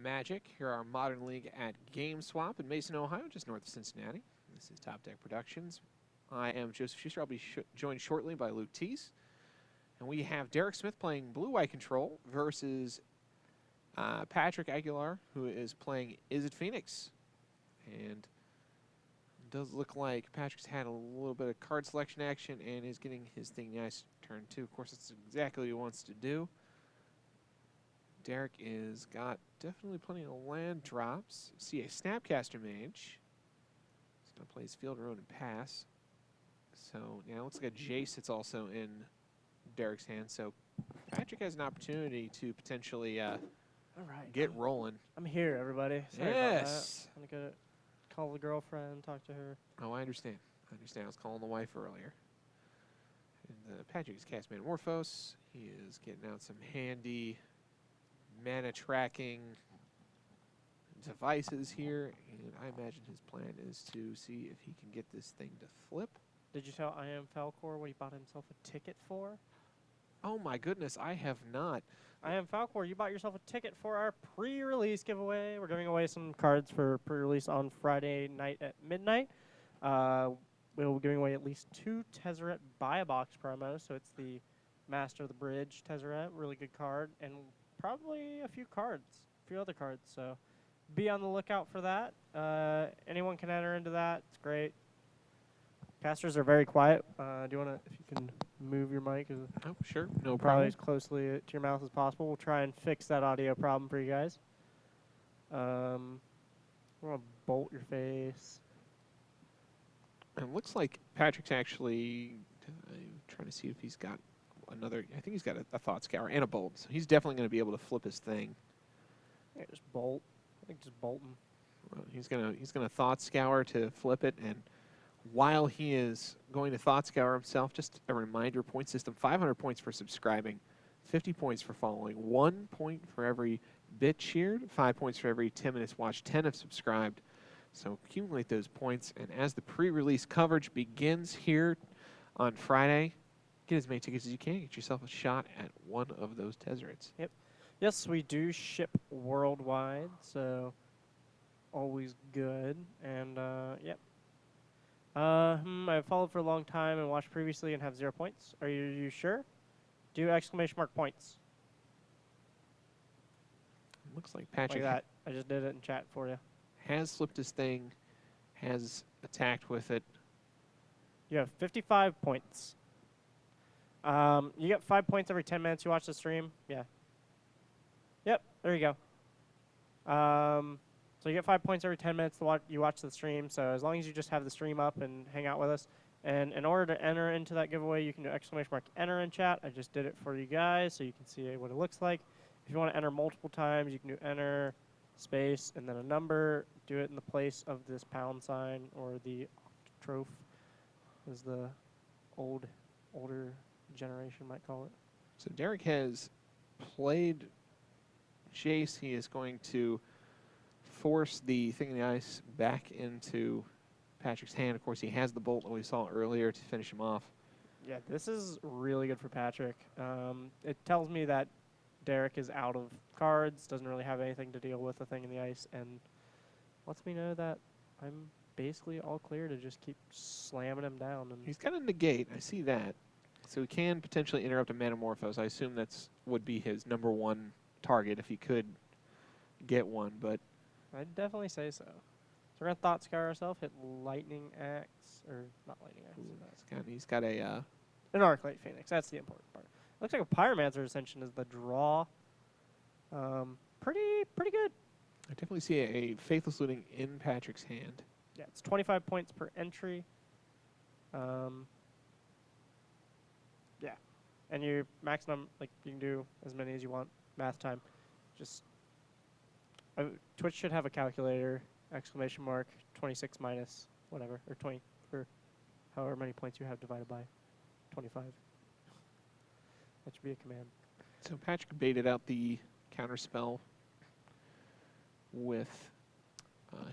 Magic. Here are our Modern League at Game Swap in Mason, Ohio, just north of Cincinnati. This is Top Deck Productions. I am Joseph Schuster. I'll be joined shortly by Luke Teese. And we have Derek Smith playing Blue-White Control versus Patrick Aguilar, who is playing Is It Phoenix. And it does look like Patrick's had a little bit of card selection action and is getting his thing nice turn 2. Of course, that's exactly what he wants to do. Derek is got definitely plenty of land drops. See a Snapcaster Mage. He's going to play his Field Ruin and pass. So now it looks like a Jace that's also in Derek's hand. So Patrick has an opportunity to potentially get rolling. I'm here, everybody. Sorry Yes. about that. I'm going to call the girlfriend, talk to her. Oh, I understand. I was calling the wife earlier. And Patrick is cast Metamorphose. He is getting out some handy mana tracking devices here, and I imagine his plan is to see if he can get this thing to flip. Did you tell I Am Falcor what he bought himself a ticket for? Oh my goodness, I have not. I Am Falcor, you bought yourself a ticket for our pre-release giveaway. We're giving away some cards for pre-release on Friday night at midnight. We'll be giving away at least 2 Tezzeret Buy-A-Box promos, so it's the Master of the Bridge Tezzeret, really good card, and probably a few other cards, so be on the lookout for that. Anyone can enter into that. It's great. Casters are very quiet. Do you want to, if you can move your mic? Oh, sure. No probably problem. as closely to your mouth as possible. We'll try and fix that audio problem for you guys. I'm going to bolt your face. It looks like Patrick's actually trying to see if he's got another. I think he's got a Thought Scour and a Bolt. So he's definitely going to be able to flip his thing. Yeah, just bolt. I think just bolt him. Well, he's gonna Thought Scour to flip it, and while he is going to Thought Scour himself, just a reminder: point system, 500 points for subscribing, 50 points for following, 1 point for every bit cheered, 5 points for every 10 minutes watched, 10 have subscribed. So accumulate those points, and as the pre-release coverage begins here on Friday, get as many tickets as you can. Get yourself a shot at one of those Tezzerets. Yep. Yes, we do ship worldwide, so always good. And, yep. I've followed for a long time and watched previously and have 0 points. Are you sure? Do exclamation mark points. Looks like Patrick Like that. I just did it in chat for you. has flipped his thing, has attacked with it. You have 55 points. You get 5 points every 10 minutes you watch the stream. Yeah. Yep, there you go. So you get 5 points every 10 minutes you watch the stream. So as long as you just have the stream up and hang out with us. And in order to enter into that giveaway, you can do exclamation mark enter in chat. I just did it for you guys so you can see what it looks like. If you want to enter multiple times, you can do enter, space, and then a number. Do it in the place of this pound sign or the octotroph, as the older generation might call it. So Derek has played Jace. He is going to force the Thing in the Ice back into Patrick's hand. Of course, he has the Bolt that we saw earlier to finish him off. Yeah, this is really good for Patrick. It tells me that Derek is out of cards, doesn't really have anything to deal with the Thing in the Ice, and lets me know that I'm basically all clear to just keep slamming him down. And He's got a negate. I see that. So he can potentially interrupt a Metamorphose. I assume that's would be his #1 target if he could get one, but I'd definitely say so. So we're going to Thought Scour ourselves, hit Lightning Axe, or not Lightning Axe. he's got a an Arclight Phoenix. That's the important part. Looks like a Pyromancer Ascension is the draw. Pretty good. I definitely see a Faithless Looting in Patrick's hand. Yeah, it's 25 points per entry. Yeah, and you maximum, like, you can do as many as you want. Math time. Just Twitch should have a calculator. Exclamation mark 26 minus whatever, or 20, or however many points you have divided by 25. That should be a command. So Patrick baited out the counterspell with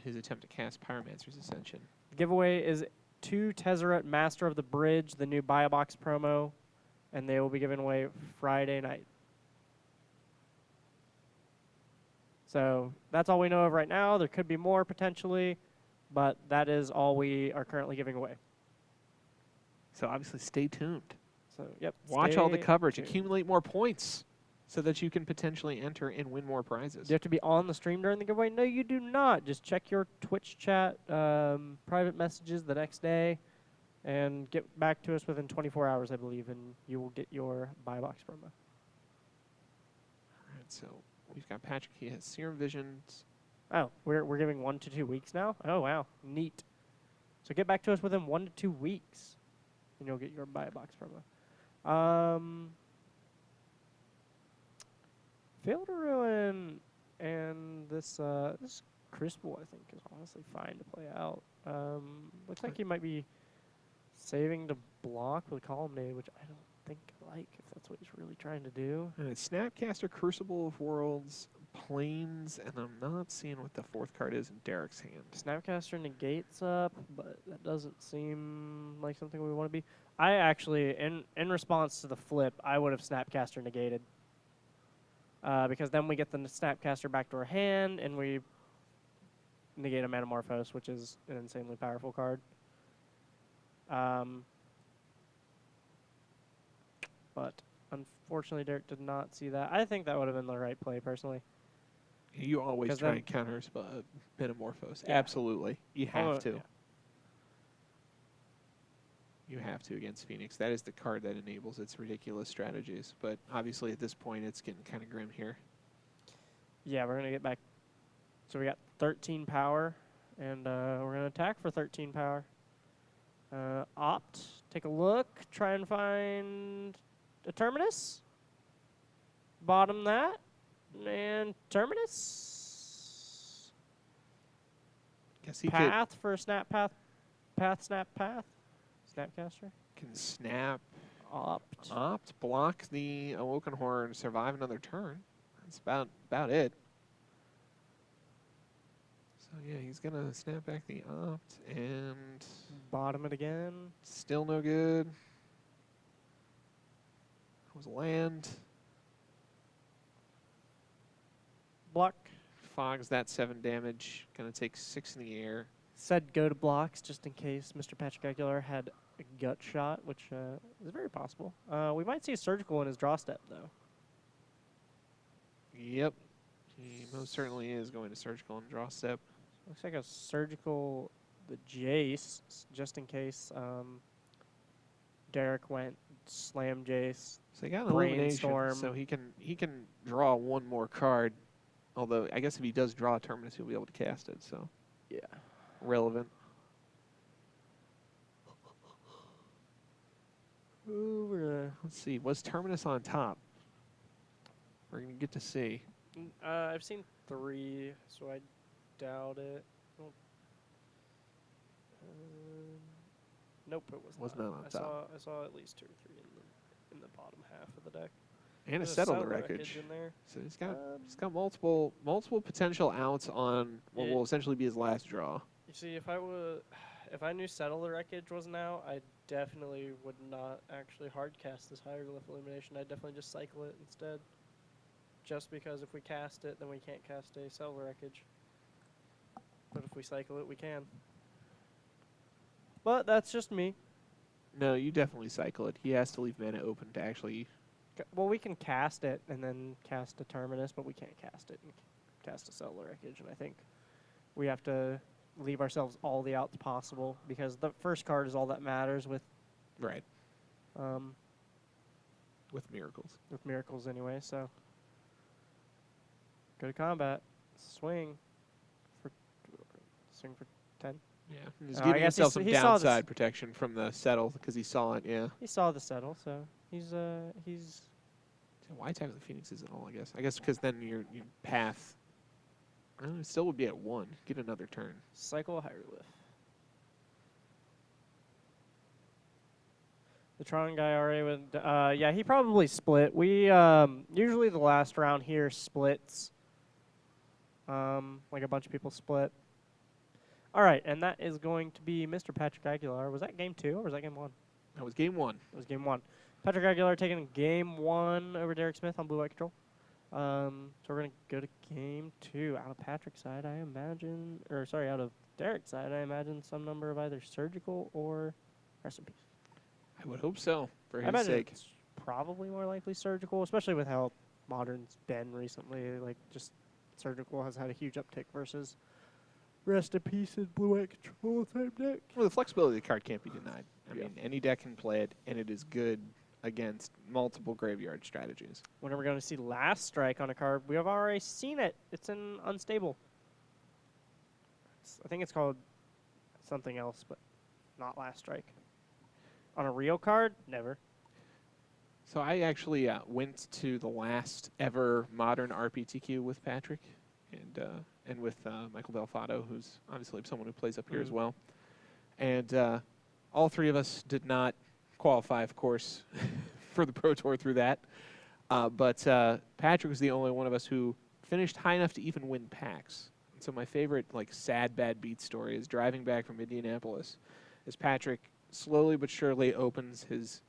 his attempt to cast Pyromancer's Ascension. The giveaway is 2 Tezzeret Master of the Bridge, the new Buy-A-Box promo, and they will be given away Friday night. So that's all we know of right now. There could be more potentially, but that is all we are currently giving away. So obviously stay tuned. So, yep. Watch all the stay coverage. tuned. Accumulate more points so that you can potentially enter and win more prizes. Do you have to be on the stream during the giveaway? No, you do not. Just check your Twitch chat, private messages the next day, and get back to us within 24 hours, I believe, and you will get your buy box promo. All right, so we've got Patrick. He has Serum Visions. Oh, we're giving 1 to 2 weeks now? Oh, wow. Neat. So get back to us within 1 to 2 weeks, and you'll get your buy box promo. Fail to Ruin and this Crucible, I think, is honestly fine to play out. Looks like he might be saving to block with Columnade, which I don't think I like, if that's what he's really trying to do. Snapcaster, Crucible of Worlds, Planes, and I'm not seeing what the fourth card is in Derek's hand. Snapcaster negates up, but that doesn't seem like something we want to be. I actually, in response to the flip, I would have Snapcaster negated. Because then we get the Snapcaster back to our hand, and we negate a Metamorphose, which is an insanely powerful card. But unfortunately, Derek did not see that. I think that would have been the right play, personally. You always try and counter Metamorphose. Yeah. Absolutely. You have to. Yeah. You have to against Phoenix. That is the card that enables its ridiculous strategies. But obviously, at this point, it's getting kind of grim here. Yeah, we're going to get back. So we got 13 power, and we're going to attack for 13 power. Opt, take a look, try and find a Terminus. Bottom that, and Terminus. Guess he Path for Snap Path. Snap Path. Snapcaster. Can snap. Opt. Block the Awoken Horror and survive another turn. That's about it. So yeah, he's gonna snap back the Opt and Bottom it again. Still no good. That was land. Block. Fogs that 7 damage. Gonna take 6 in the air. Said go to blocks just in case Mr. Patrick Aguilar had a gut shot, which is very possible. We might see a surgical in his draw step, though. Yep. He most certainly is going to surgical and draw step. Looks like a surgical, the Jace, just in case Derek went slam Jace. So he got an elimination, so he can draw one more card. Although I guess if he does draw a Terminus, he'll be able to cast it. So yeah. Relevant. Let's see. Was Terminus on top? We're going to get to see. I've seen 3, so I doubt it. Nope, it was not on top. I saw at least 2 or 3 in the bottom half of the deck. And a Settle the Wreckage in there. So he's got multiple potential outs on what will essentially be his last draw. You see, if I knew Settle the Wreckage wasn't out, I definitely would not actually hard cast this Hieroglyph Illumination. I'd definitely just cycle it instead. Just because if we cast it, then we can't cast a Settle the Wreckage. But if we cycle it, we can. But that's just me. No, you definitely cycle it. He has to leave mana open to actually... Well, we can cast it and then cast a Terminus, but we can't cast it and cast a Settle the Wreckage. And I think we have to leave ourselves all the outs possible because the first card is all that matters with... Right. With Miracles. With Miracles anyway, so... Go to combat. Swing for 10. Yeah, he's giving himself some downside protection from the Settle because he saw it, yeah. He saw the Settle, so he's... Why attack with the Phoenix isn't all, I guess. I guess because then your path it still would be at 1. Get another turn. Cycle a Hieroglyph. The Tron guy already would... yeah, he probably split. We... usually the last round here splits. Like a bunch of people split. All right, and that is going to be Mr. Patrick Aguilar. Was that game 2 or was that game 1? That was game 1. It was game 1. Patrick Aguilar taking game 1 over Derek Smith on Blue White Control. So we're gonna go to game 2. Out of Patrick's side, I imagine, or sorry, out of Derek's side, I imagine some number of either surgical or recipes. I would hope so, for I his imagine sake. it's probably more likely surgical, especially with how Modern's been recently. Like, just surgical has had a huge uptick versus rest in peace and blue white control type deck. Well, the flexibility of the card can't be denied. I Yeah. mean, any deck can play it, and it is good against multiple graveyard strategies. When are we going to see Last Strike on a card? We have already seen it. It's in Unstable. I think it's called something else, but not Last Strike. On a real card? Never. So I actually went to the last ever Modern RPTQ with Patrick and with Michael Delfato, who's obviously someone who plays up here as well. And all three of us did not qualify, of course, for the Pro Tour through that. But Patrick was the only one of us who finished high enough to even win packs. And so my favorite, like, sad bad beat story is driving back from Indianapolis as Patrick slowly but surely opens his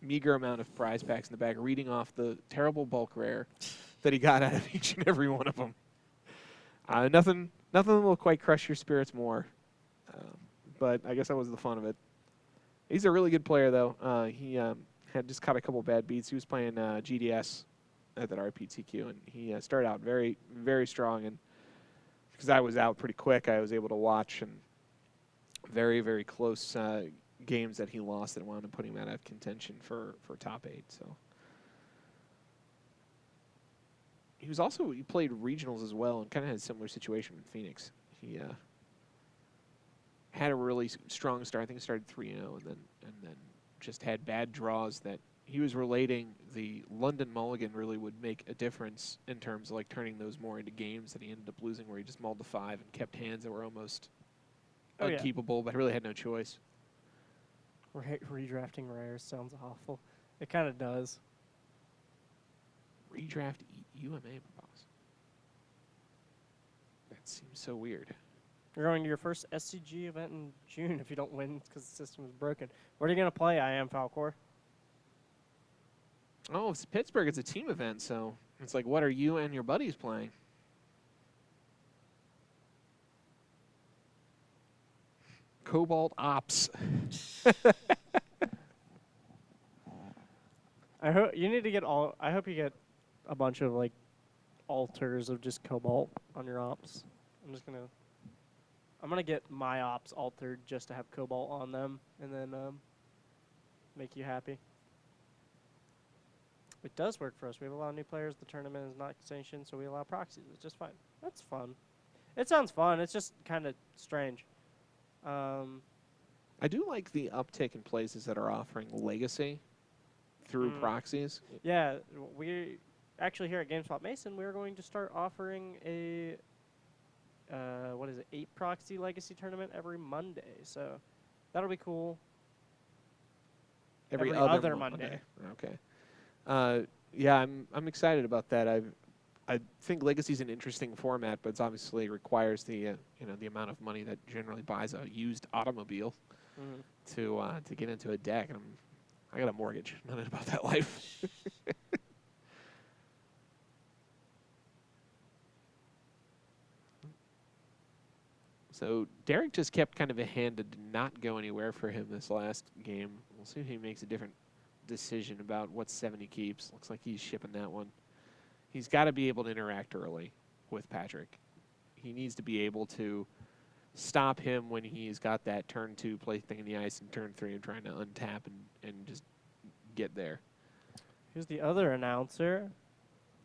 meager amount of prize packs in the bag, reading off the terrible bulk rare that he got out of each and every one of them. Nothing will quite crush your spirits more, but I guess that was the fun of it. He's a really good player, though. He had just caught a couple bad beats. He was playing GDS at that RPTQ, and he started out very, very strong. And because I was out pretty quick, I was able to watch and very, very close games that he lost that wound up putting him out of contention for top 8. So he played regionals as well and kind of had a similar situation in Phoenix. He had a really strong start. I think he started 3-0 and then just had bad draws that he was relating the London Mulligan really would make a difference in terms of like turning those more into games that he ended up losing, where he just mulled to 5 and kept hands that were almost unkeepable, but really had no choice. Redrafting rares sounds awful. It kind of does. Redraft UMA propose. That seems so weird. You're going to your first SCG event in June if you don't win because the system is broken. What are you going to play? I am Falcor. Oh, it's Pittsburgh. It's a team event, so it's like, what are you and your buddies playing? Cobalt Ops. I hope you need to get all. I hope you get a bunch of like altars of just Cobalt on your ops. I'm gonna get my ops altered just to have Cobalt on them, and then make you happy. It does work for us. We have a lot of new players. The tournament is not sanctioned, so we allow proxies. It's just fine. That's fun. It sounds fun. It's just kind of strange. I do like the uptick in places that are offering legacy through proxies. Yeah, we actually here at GameSpot Mason, we're going to start offering a 8 proxy legacy tournament every Monday. So that'll be cool. Every other Monday. Okay. Yeah, I'm excited about that. I think Legacy is an interesting format, but it obviously requires the the amount of money that generally buys a used automobile to get into a deck. And I got a mortgage. Nothing about that life. So Derek just kept kind of a hand that did not go anywhere for him this last game. We'll see if he makes a different decision about what 7 he keeps. Looks like he's shipping that one. He's got to be able to interact early with Patrick. He needs to be able to stop him when he's got that turn 2 play thing in the ice and turn 3 and trying to untap and just get there. Who's the other announcer?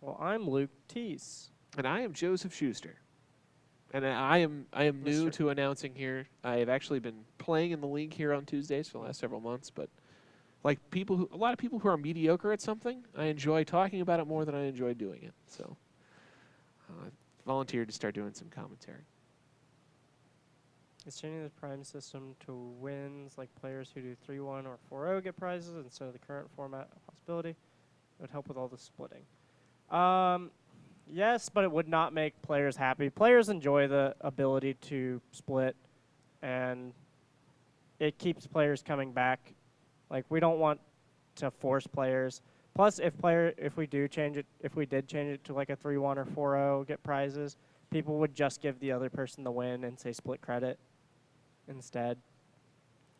Well, I'm Luke Teese. And I am Joseph Schuster. And I am new to announcing here. I have actually been playing in the league here on Tuesdays for the last several months, but like a lot of people who are mediocre at something, I enjoy talking about it more than I enjoy doing it. So I volunteered to start doing some commentary. It's changing the prime system to wins, like players who do 3-1 or 4-0 get prizes instead of the current format a possibility. It would help with all the splitting. Yes, but it would not make players happy. Players enjoy the ability to split, and it keeps players coming back. Like, we don't want to force players. Plus, if we did change it to like a 3-1 or 4-0, get prizes, people would just give the other person the win and say split credit instead.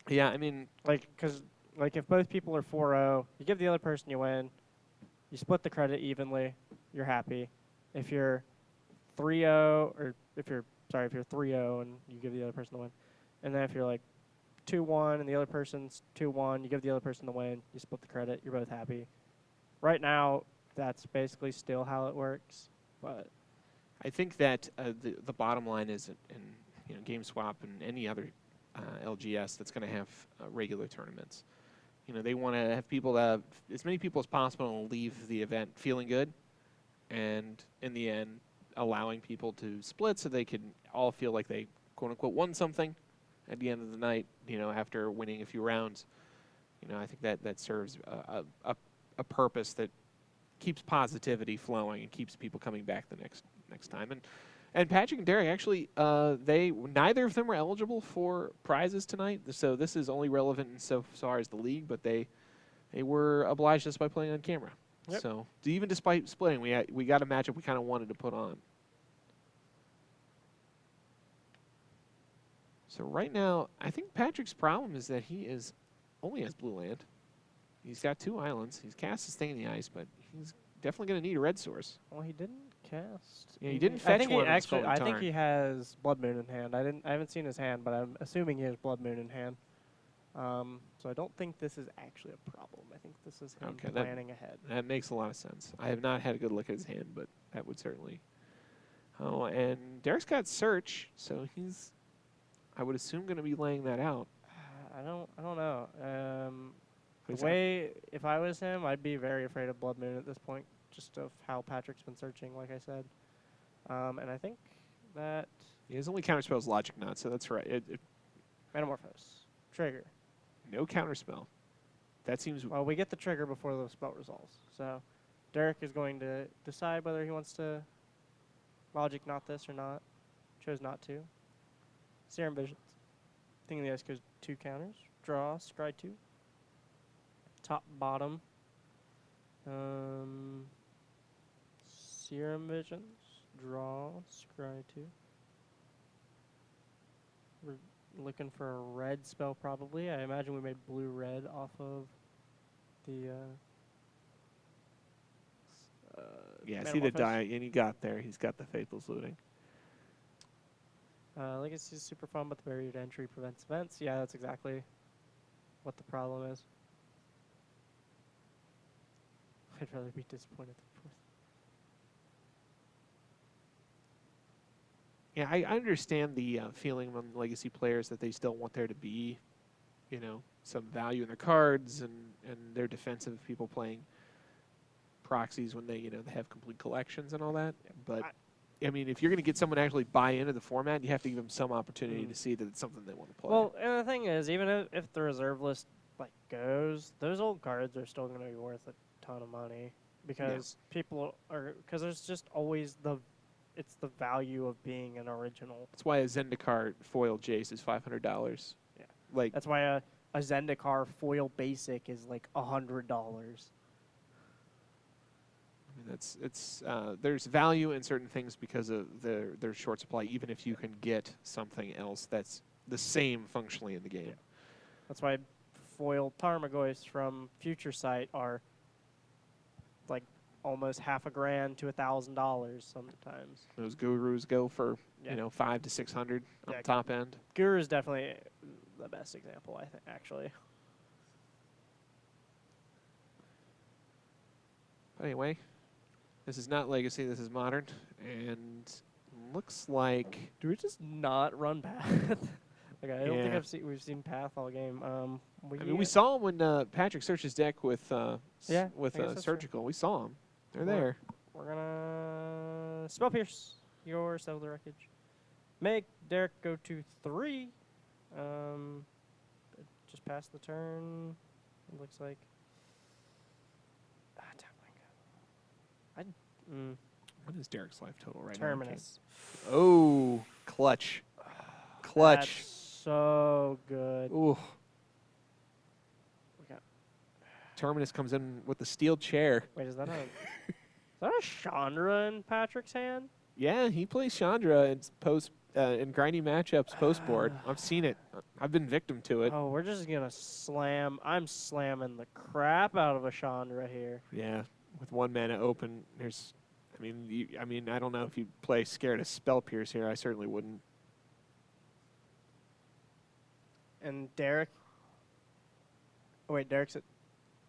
Yeah, I mean, Because if both people are 4-0, you give the other person you win, you split the credit evenly, you're happy. If you're 3-0, or if you're 3-0 and you give the other person the win, and then if you're like 2-1 and the other person's 2-1, you give the other person the win, you split the credit, you're both happy. Right now, that's basically still how it works, but I think that the bottom line is in GameSwap and any other LGS that's going to have regular tournaments. They want to have people as many people as possible leave the event feeling good, and in the end, allowing people to split so they can all feel like they quote unquote won something at the end of the night. After winning a few rounds, I think that serves a purpose that keeps positivity flowing and keeps people coming back the next time. And Patrick and Derek actually, neither of them were eligible for prizes tonight. So this is only relevant insofar as the league, but they were obliged just by playing on camera. Yep. So even despite splitting, we got a matchup we kind of wanted to put on. So right now, I think Patrick's problem is that he only has blue land. He's got 2 islands. He's cast his thing in the ice, but he's definitely going to need a red source. well, he didn't cast. Yeah, he didn't fetch one. I think he has Blood Moon in hand. I haven't seen his hand, but I'm assuming he has Blood Moon in hand. So I don't think this is actually a problem. I think this is him planning ahead. That makes a lot of sense. I have not had a good look at his hand, but that would certainly. Oh, and Derek's got Search, so he's, I would assume, going to be laying that out. I don't know. If I was him, I'd be very afraid of Blood Moon at this point, just of how Patrick's been searching, like I said. And I think that... His only counterspell is Logic Knot, so that's right. Metamorphose. Trigger. No counterspell. That seems... Well, we get the trigger before the spell resolves. So Derek is going to decide whether he wants to Logic Knot this or not. Chose not to. Serum Visions. Thing in the ice goes 2 counters. Draw, scry 2. Top, bottom. Serum Visions. Draw, scry 2. We're looking for a red spell, probably. I imagine we made blue-red off of the... yeah, I see the die, and he got there. He's got the Faithless Looting. Legacy is super fun, but the barrier to entry prevents events. Yeah, that's exactly what the problem is. I'd rather be disappointed than forced. Yeah, I understand the feeling among Legacy players that they still want there to be, some value in their cards, and they're defensive of people playing proxies when they have complete collections and all that. But I mean, if you're going to get someone to actually buy into the format, you have to give them some opportunity to see that it's something they want to play. Well, and the thing is, even if the reserve list goes, those old cards are still going to be worth a ton of money because there's just always it's the value of being an original. That's why a Zendikar foil Jace is $500. Yeah, that's why a Zendikar foil basic is like $100. There's value in certain things because of their short supply, even if you can get something else that's the same functionally in the game. Yeah. That's why foil Tarmogoyfs from Future Sight are like almost $1,000 to $1,000 sometimes. Those gurus go for $500 to $600 on the top end. Guru is definitely the best example, I think, actually. But anyway. This is not Legacy, this is Modern, and looks like... Do we just not run Path? I don't think we've seen Path all game. we saw him when Patrick searched his deck with Surgical. We saw him. They're there. We're going to Spell Pierce your Settle the Wreckage. Make Derek go to 3. Just past the turn, it looks like. What is Derek's life total right Terminus. now? Oh, clutch. Clutch. That's so good. Ooh. We got Terminus comes in with the steel chair. Wait, is that a Chandra in Patrick's hand? Yeah, he plays Chandra in grinding matchups post board. I've seen it. I've been victim to it. Oh, we're just gonna slam. I'm slamming the crap out of a Chandra here. Yeah, with 1 mana open, there's. I mean, I don't know if you play scared of Spell Pierce here. I certainly wouldn't. And Derek. Oh wait, Derek's at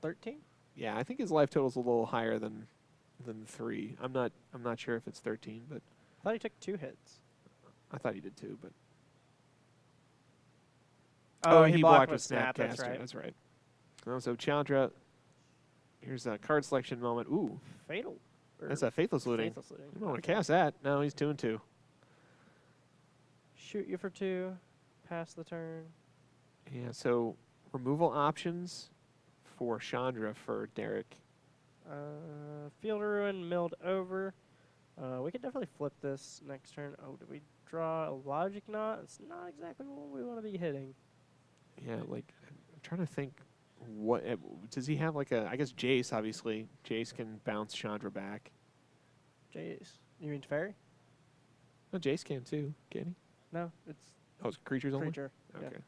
13. Yeah, I think his life total's a little higher than 3. I'm not sure if it's 13, but I thought he took 2 hits. I thought he did too. But Oh, he blocked with Snap. Snapcaster. That's right. Oh, so Chandra. Here's a card selection moment. Ooh, Fatal. that's a Faithless Looting. Faithless Looting. You don't want to cast that. No, he's 2-2. Shoot you for 2. Pass the turn. Yeah, so removal options for Chandra for Derek. Field of Ruin milled over. We could definitely flip this next turn. Oh, did we draw a Logic Knot? It's not exactly what we want to be hitting. Yeah, like, I'm trying to think. What does he have? Like I guess Jace, obviously. Jace can bounce Chandra back. Jace. You mean Fairy? No, Jace can too, can he? No, it's Oh, it's creatures only? creature. Okay. Yeah.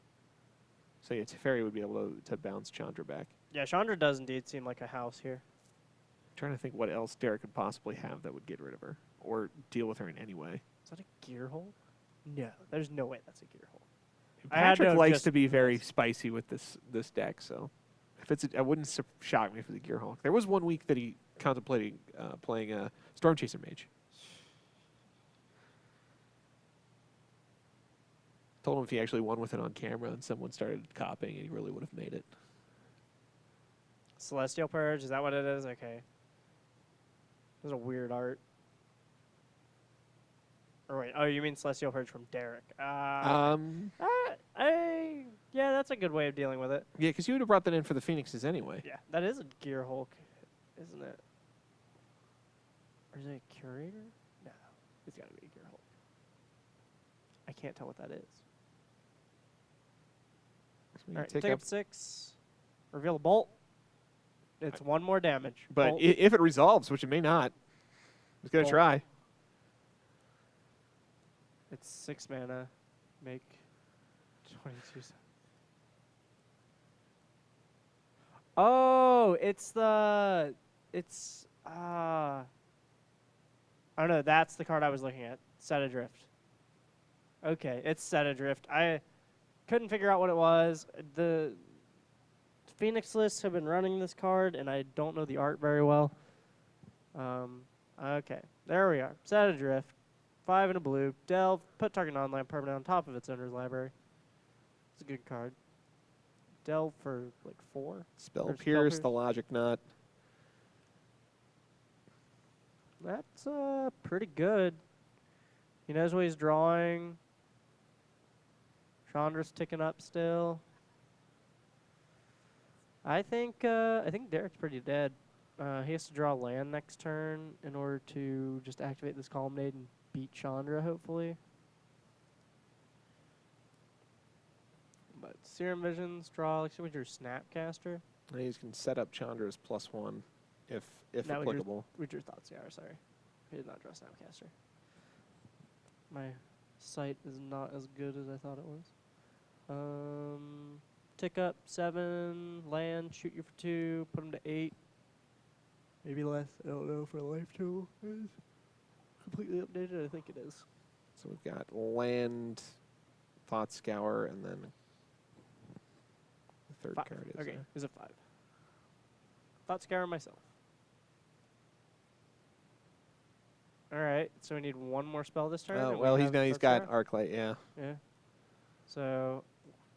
So yeah, Teferi would be able to bounce Chandra back. Yeah, Chandra does indeed seem like a house here. I'm trying to think what else Derek could possibly have that would get rid of her. Or deal with her in any way. Is that a gear hole? No, there's no way that's a gear hole. I had to Patrick have likes just to be very guessed. spicy with this deck, so if it's I wouldn't shock me if it's a Gear Hulk. There was 1 week that he contemplated playing a Storm Chaser Mage. Told him if he actually won with it on camera and someone started copying it, he really would have made it. Celestial Purge, is that what it is? Okay. This is a weird art. Or wait, oh, you mean Celestial Purge from Derek. Yeah, that's a good way of dealing with it. Yeah, because you would have brought that in for the Phoenixes anyway. Yeah, that is a Gear Hulk, isn't it? Or is it a Curator? No, it's got to be a Gear Hulk. I can't tell what that is. So All right, take take up 6. Reveal a bolt. It's 1 more damage. But Bolt. if it resolves, which it may not, it's going to Bolt. try. It's 6 mana. Make 22. Oh, it's the. It's. Oh no, that's the card I was looking at. Set Adrift. Okay, it's Set Adrift. I couldn't figure out what it was. The Phoenix lists have been running this card, and I don't know the art very well. Okay, there we are. Set Adrift. 5 and a blue. Delve. Put target non-land permanent on top of its owner's library. It's a good card. Delve for like 4. Spell Pierce, the Logic Knot. That's pretty good. He knows what he's drawing. Chandra's ticking up still. I think Derek's pretty dead. He has to draw land next turn in order to just activate this Columnade and beat Chandra, hopefully. But Serum Visions, draw, like, so we drew Snapcaster. And he can set up Chandra's +1 if No, applicable. We drew Thoughtscour, sorry. We did not draw Snapcaster. My sight is not as good as I thought it was. Tick up 7, land, shoot you for 2, put him to 8. Maybe less, I don't know for a life total. Is completely updated, I think it is. So we've got land, Thought Scour, and then the third 5. card is Okay, is it 5? Thoughtscour myself. Alright, so we need 1 more spell this turn. and we well, have he's got Thoughtscour? Arclight, yeah. Yeah. So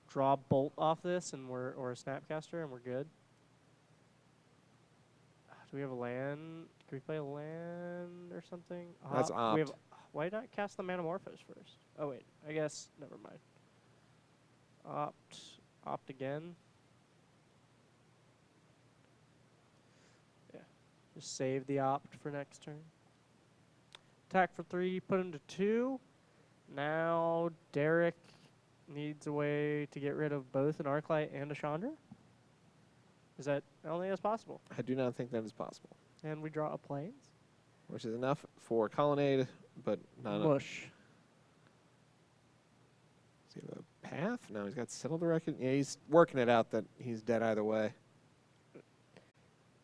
draw Bolt off this, and or a Snapcaster, and we're good. Do we have a land? Can we play a land or something? That's We have, opt. why not cast the Manamorphose first? Oh wait, I guess never mind. Opt again. Yeah, just save the opt for next turn. Attack for 3, put him to 2. Now Derek needs a way to get rid of both an Arclight and a Chandra. Is that? I don't think that's possible. I do not think that is possible. And we draw a plains. Which is enough for Colonnade, but not enough. Mush. Does he have a path? No, he's got Settle the Record. Yeah, he's working it out that he's dead either way. I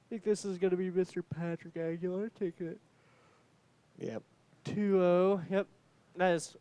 think this is going to be Mr. Patrick Aguilar taking it Yep. 2-0. Yep. That is